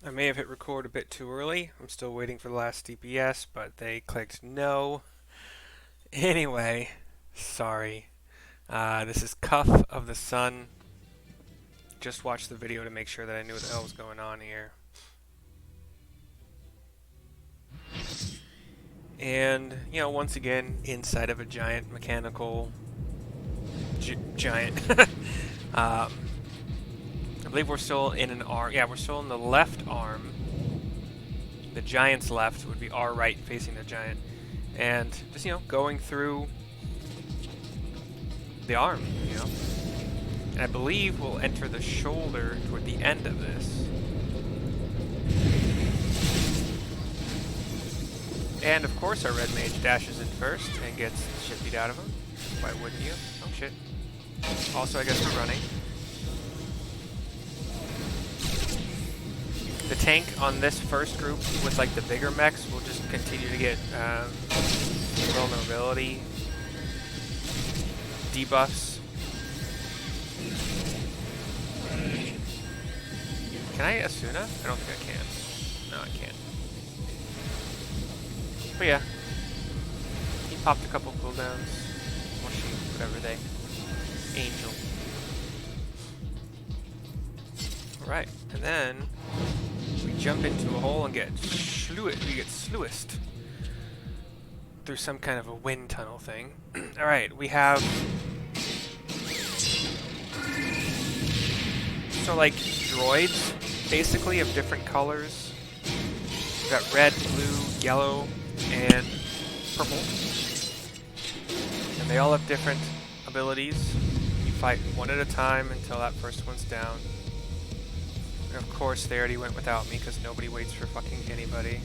I may have hit record a bit too early. I'm still waiting for the last DPS, but they clicked no. Anyway, sorry. This is Cuff of the Sun. Just watched the video to make sure that I knew what the hell was going on here. And, once again, inside of a giant mechanical giant. I believe we're still in an arm. Yeah, we're still in the left arm. The giant's left would be our right facing the giant. And just, going through the arm, And I believe we'll enter the shoulder toward the end of this. And of course our red mage dashes in first and gets the shit beat out of him. Why wouldn't you? Oh shit. Also, I guess we're running. The tank on this first group with like the bigger mechs will just continue to get vulnerability debuffs. Can I Asuna? I don't think I can. No, I can't. But yeah, he popped a couple cooldowns. Or she, whatever they. Angel. Alright, and then we jump into a hole and get sluiced through some kind of a wind tunnel thing. Alright, we have like droids basically of different colors. We've got red, blue, yellow, and purple. And they all have different abilities. You fight one at a time until that first one's down. And of course they already went without me because nobody waits for fucking anybody.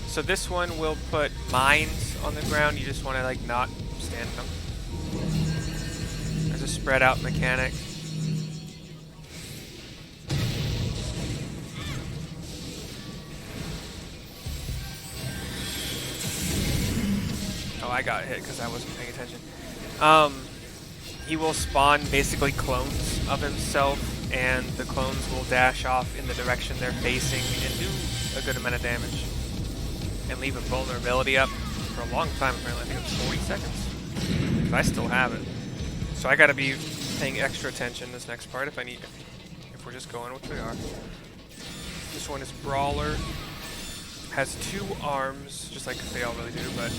So this one will put mines on the ground. You just want to like not stand them. There's a spread out mechanic. Oh, I got hit because I wasn't paying attention. He will spawn basically clones of himself, and the clones will dash off in the direction they're facing and do a good amount of damage. And leave a vulnerability up for a long time, apparently. I think it's 40 seconds. But I still have it. So I gotta be paying extra attention this next part if we're just going, which we are. This one is Brawler. Has 2 arms, just like they all really do, but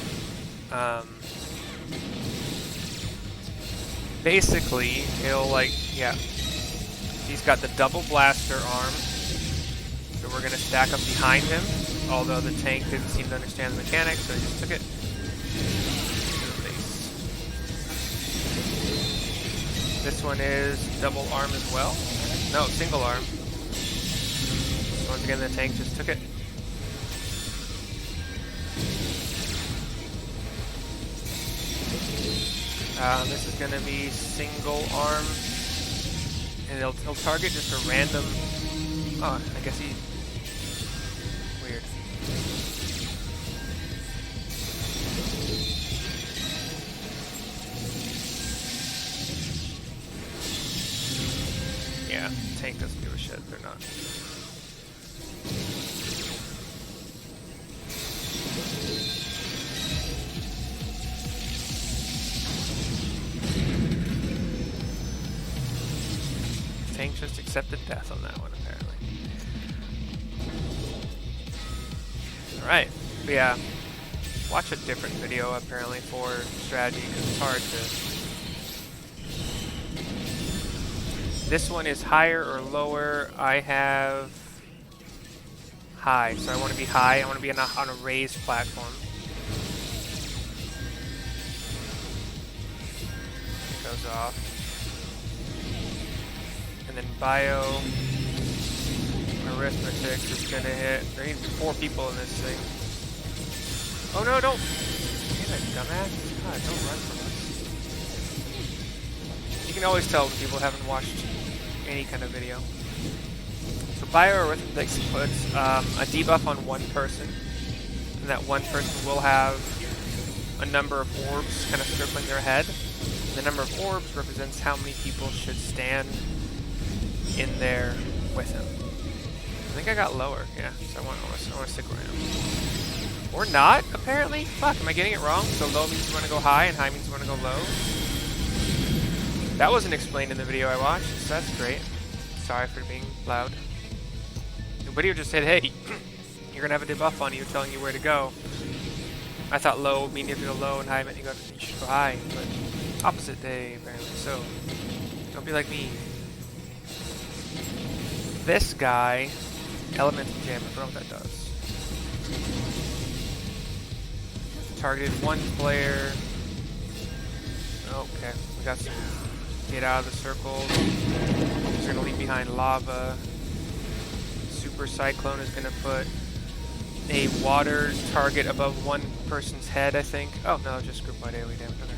basically he'll he's got the double blaster arm. So we're gonna stack up behind him. Although the tank didn't seem to understand the mechanics, so I just took it. This one is double arm as well. No, single arm. Once again, the tank just took it. This is going to be single arm. And he'll target just a random... Oh, I guess he... Weird. Yeah, tank doesn't give a shit. They're not. Tank just accepted death on that one, apparently. Alright, but yeah, watch a different video apparently for strategy because it's hard to... This one is higher or lower. I have high, so I want to be high. I want to be on a raised platform. It goes off. And then bio arithmetic is gonna hit. There needs to be 4 people in this thing. Oh no, don't! Hey, that dumbass. God, don't run from us. You can always tell when people haven't watched any kind of video. So bio arithmetic puts a debuff on one person. and that one person will have a number of orbs kind of circling their head. And the number of orbs represents how many people should stand in there with him. I think I got lower, yeah, so I want to stick around. Or not, apparently. Fuck, am I getting it wrong? So low means you want to go high, and high means you want to go low? That wasn't explained in the video I watched, so that's great. Sorry for being loud. The video just said, hey, you're going to have a debuff on you telling you where to go. I thought low would mean you have to go low, and high meant you should go high, but opposite day, apparently. So, don't be like me. This guy, Elemental Jam, I forgot what that does. Targeted one player. Okay, we got some get out of the circles. He's going to leave behind lava. Super Cyclone is going to put a water target above one person's head, I think. Oh, no, just group-wide AoE damage. Okay.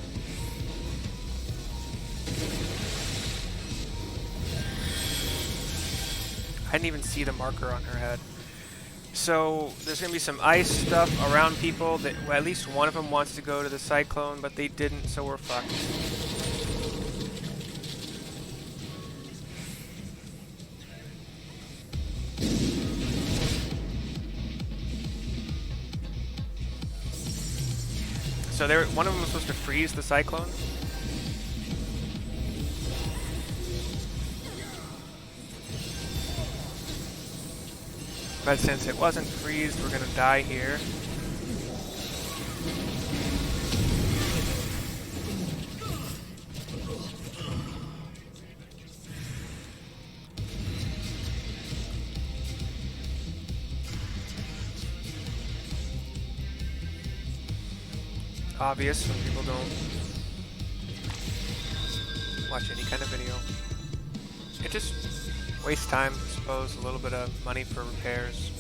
I didn't even see the marker on her head. So there's going to be some ice stuff around people that, well, at least one of them wants to go to the Cyclone, but they didn't, so we're fucked. So one of them was supposed to freeze the Cyclone. But since it wasn't freezed, we're gonna die here. Obvious when people don't watch any kind of video. It just wastes time, I suppose, a little bit of money for repairs.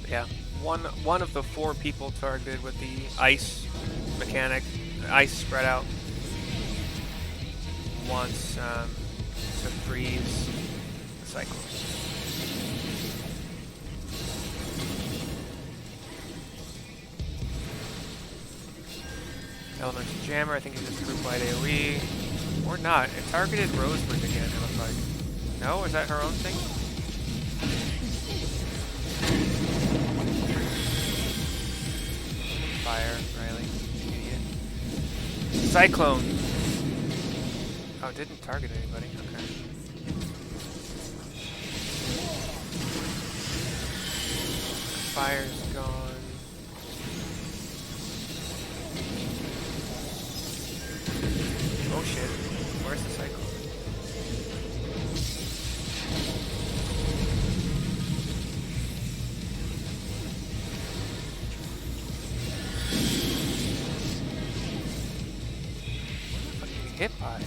Yeah, one of the 4 people targeted with the ice mechanic, ice spread out, wants to freeze the Cyclone. Elemental Jammer, I think it's just group-wide AoE. Or not. It targeted Rosewood again, it looked like. No? Is that her own thing? Fire, Riley. Idiot. Cyclone! Oh, it didn't target anybody. Okay. Fire's gone. Oh shit, where's the Cyclone? What am I getting hit by?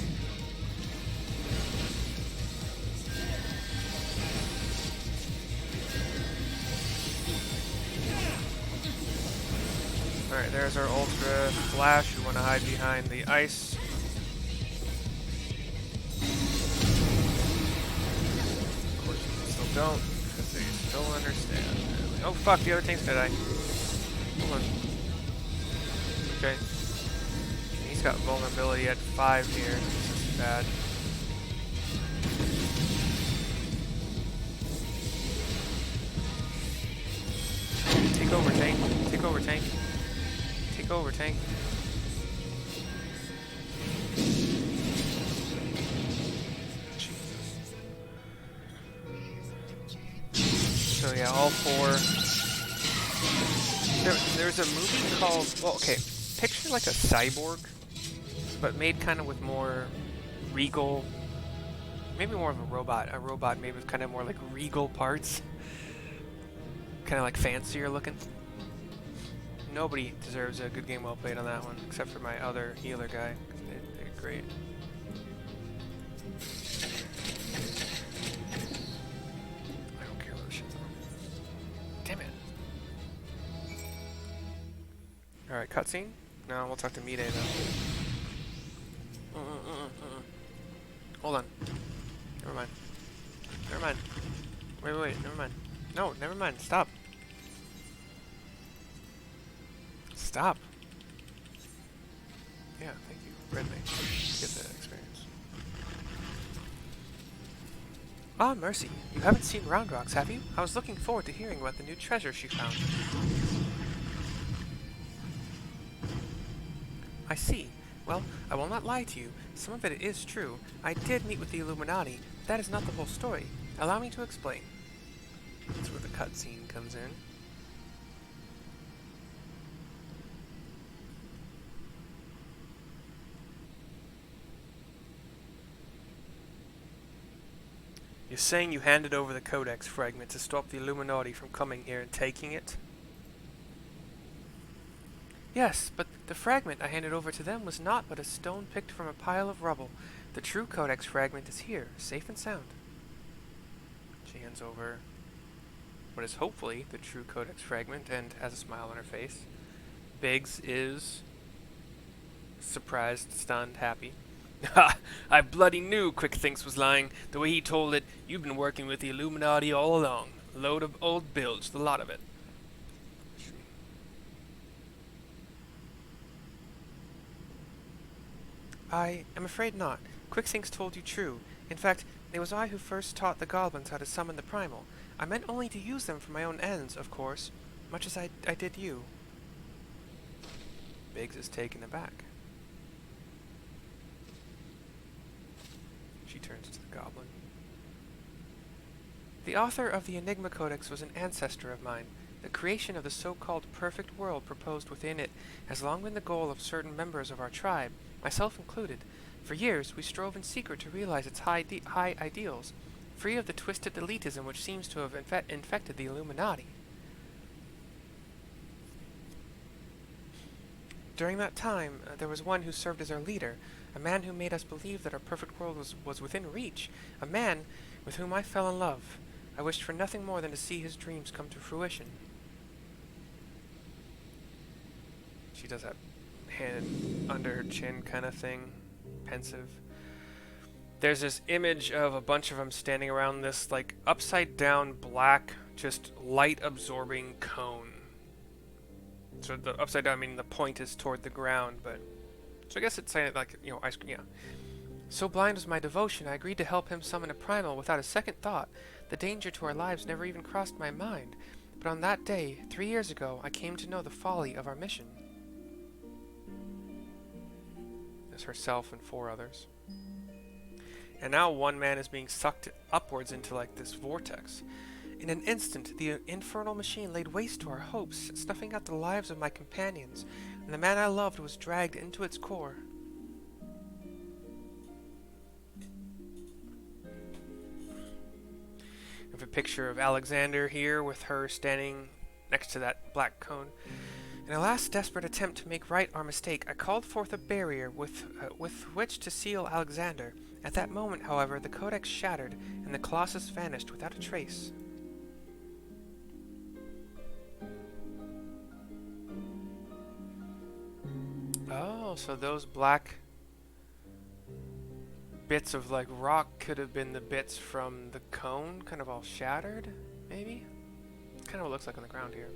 Alright, there's our Ultra Flash. We want to hide behind the ice. Don't, because they still understand. Oh fuck, the other tank's gonna die. Hold on. Okay. He's got vulnerability at 5 here. This is bad. Take over, tank. Take over, tank. Take over, tank. So yeah, all 4. There's a movie called, well, okay, picture like a cyborg, but made kind of with more regal, maybe more of a robot made with kind of more like regal parts, kind of like fancier looking. Nobody deserves a good game well played on that one, except for my other healer guy. They did great. Alright, cutscene? No, we'll talk to Mide though. Hold on. Never mind. Never mind. Wait, never mind. No, never mind. Stop. Stop. Yeah, thank you. Read me. Get the experience. Ah, Mercy. You haven't seen Round Rocks, have you? I was looking forward to hearing about the new treasure she found. I see. Well, I will not lie to you. Some of it is true. I did meet with the Illuminati. But that is not the whole story. Allow me to explain. That's where the cutscene comes in. You're saying you handed over the Codex fragment to stop the Illuminati from coming here and taking it? Yes, but the fragment I handed over to them was not but a stone picked from a pile of rubble. The true Codex fragment is here, safe and sound. She hands over what is hopefully the true Codex fragment and has a smile on her face. Biggs is surprised, stunned, happy. Ha! I bloody knew Quick Thinks was lying. The way he told it, you've been working with the Illuminati all along. Load of old bilge, the lot of it. I am afraid not. Quick Thinks told you true. In fact, it was I who first taught the goblins how to summon the primal. I meant only to use them for my own ends, of course, much as I did you. Biggs is taken aback. She turns to the goblin. The author of the Enigma Codex was an ancestor of mine. The creation of the so-called perfect world proposed within it has long been the goal of certain members of our tribe, myself included. For years, we strove in secret to realize its high ideals, free of the twisted elitism which seems to have infected the Illuminati. During that time, there was one who served as our leader, a man who made us believe that our perfect world was within reach, a man with whom I fell in love. I wished for nothing more than to see his dreams come to fruition. She does that hand under her chin kind of thing, pensive. There's this image of a bunch of them standing around this like upside down black, just light absorbing cone. So the upside down meaning the point is toward the ground, but so I guess it's saying like, you know, ice cream, yeah. So blind was my devotion, I agreed to help him summon a primal without a second thought. The danger to our lives never even crossed my mind. But on that day, 3 years ago, I came to know the folly of our mission. There's herself and 4 others. And now one man is being sucked upwards into like this vortex. In an instant, the infernal machine laid waste to our hopes, snuffing out the lives of my companions, and the man I loved was dragged into its core. I have a picture of Alexander here with her standing next to that black cone. In a last desperate attempt to make right our mistake, I called forth a barrier with which to seal Alexander. At that moment, however, the codex shattered, and the Colossus vanished without a trace. Oh, so those black bits of like rock could have been the bits from the cone, kind of all shattered, maybe? Kind of what it looks like on the ground here.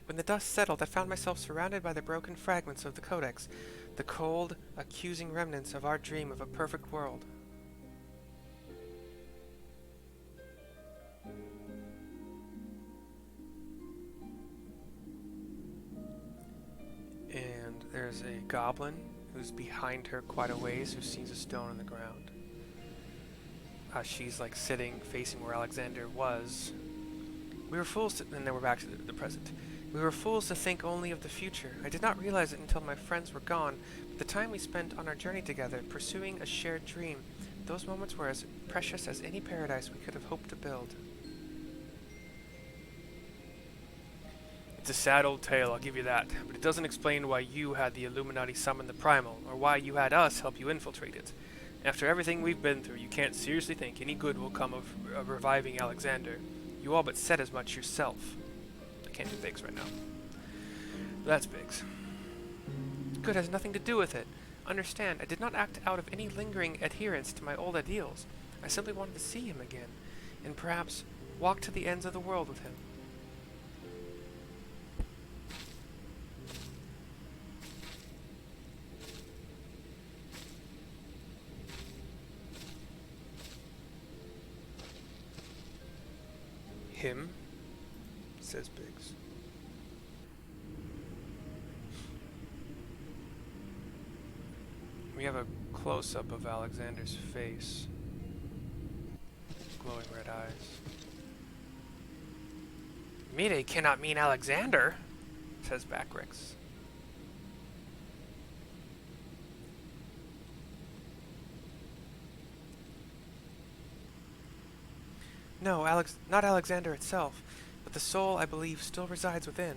When the dust settled, I found myself surrounded by the broken fragments of the codex, the cold, accusing remnants of our dream of a perfect world. And there's a goblin who's behind her quite a ways, who sees a stone on the ground. She's like sitting, facing where Alexander was. We were fools to, and then we're back to the present. We were fools to think only of the future. I did not realize it until my friends were gone, but the time we spent on our journey together, pursuing a shared dream, those moments were as precious as any paradise we could have hoped to build. It's a sad old tale, I'll give you that, but it doesn't explain why you had the Illuminati summon the Primal, or why you had us help you infiltrate it. After everything we've been through, you can't seriously think any good will come of reviving Alexander. You all but said as much yourself. I can't do Biggs right now. That's Biggs. Good has nothing to do with it. Understand, I did not act out of any lingering adherence to my old ideals. I simply wanted to see him again, and perhaps walk to the ends of the world with him. Him? Says Biggs. We have a close-up of Alexander's face. Glowing red eyes. Mide cannot mean Alexander, says Backrix. No, not Alexander itself, but the soul, I believe, still resides within.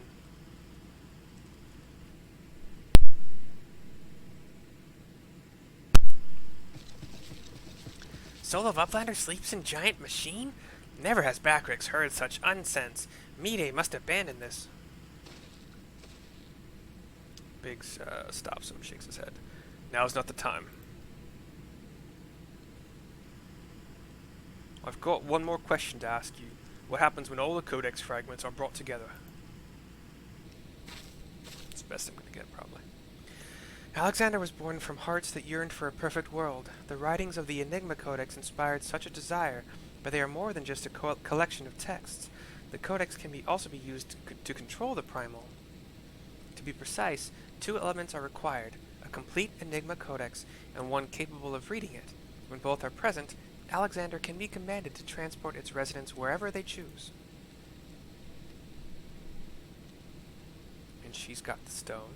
Soul of Uplander sleeps in giant machine? Never has Backrix heard such unsense. Mide must abandon this. Biggs stops him, shakes his head. Now's not the time. I've got one more question to ask you. What happens when all the codex fragments are brought together? It's the best I'm going to get, probably. Alexander was born from hearts that yearned for a perfect world. The writings of the Enigma Codex inspired such a desire, but they are more than just a collection of texts. The Codex can also be used to control the Primal. To be precise, 2 elements are required, a complete Enigma Codex and one capable of reading it. When both are present, Alexander can be commanded to transport its residents wherever they choose. And she's got the stone,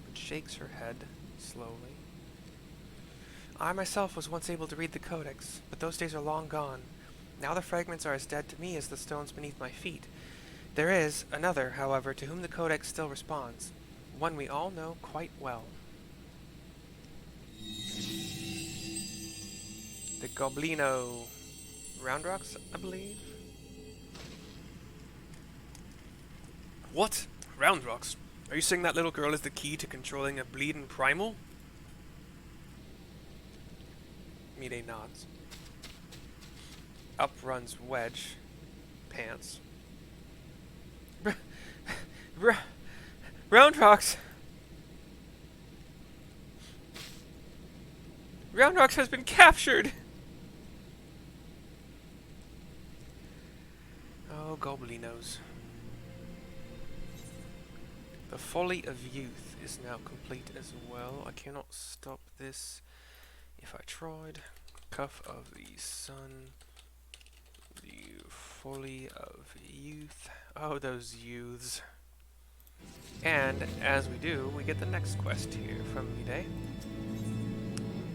but shakes her head slowly. I myself was once able to read the Codex, but those days are long gone. Now the fragments are as dead to me as the stones beneath my feet. There is another, however, to whom the Codex still responds, one we all know quite well. The Goblino Roundrocks, I believe. What? Roundrocks? Are you saying that little girl is the key to controlling a bleeding primal? Mide nods. Up runs Wedge. Pants. Roundrocks! Roundrocks has been captured! Oh, Goblinos. The Folly of Youth is now complete as well. I cannot stop this if I tried. Cuff of the Sun. The Folly of Youth. Oh, those youths. And, as we do, we get the next quest here from Mide.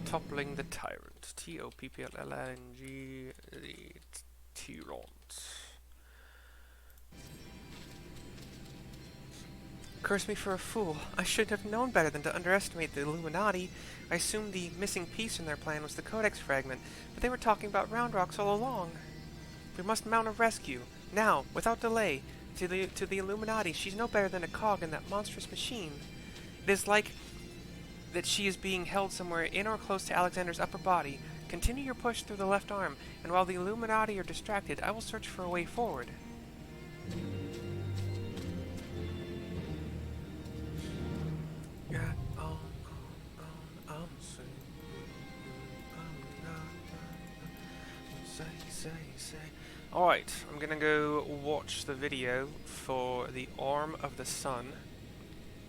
Toppling the Tyrant. T-O-P-P-L-L-I-N-G. The Tyrant. Curse me for a fool. I should have known better than to underestimate the Illuminati. I assumed the missing piece in their plan was the Codex fragment, but they were talking about Roundrocks all along. We must mount a rescue, now, without delay, to the Illuminati. She's no better than a cog in that monstrous machine. It is like that she is being held somewhere in or close to Alexander's upper body. Continue your push through the left arm, and while the Illuminati are distracted, I will search for a way forward. Alright, I'm gonna go watch the video for the Arm of the Sun,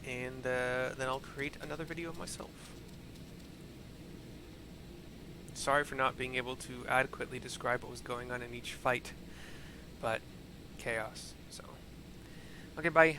and then I'll create another video of myself. Sorry for not being able to adequately describe what was going on in each fight, but chaos, so. Okay, bye.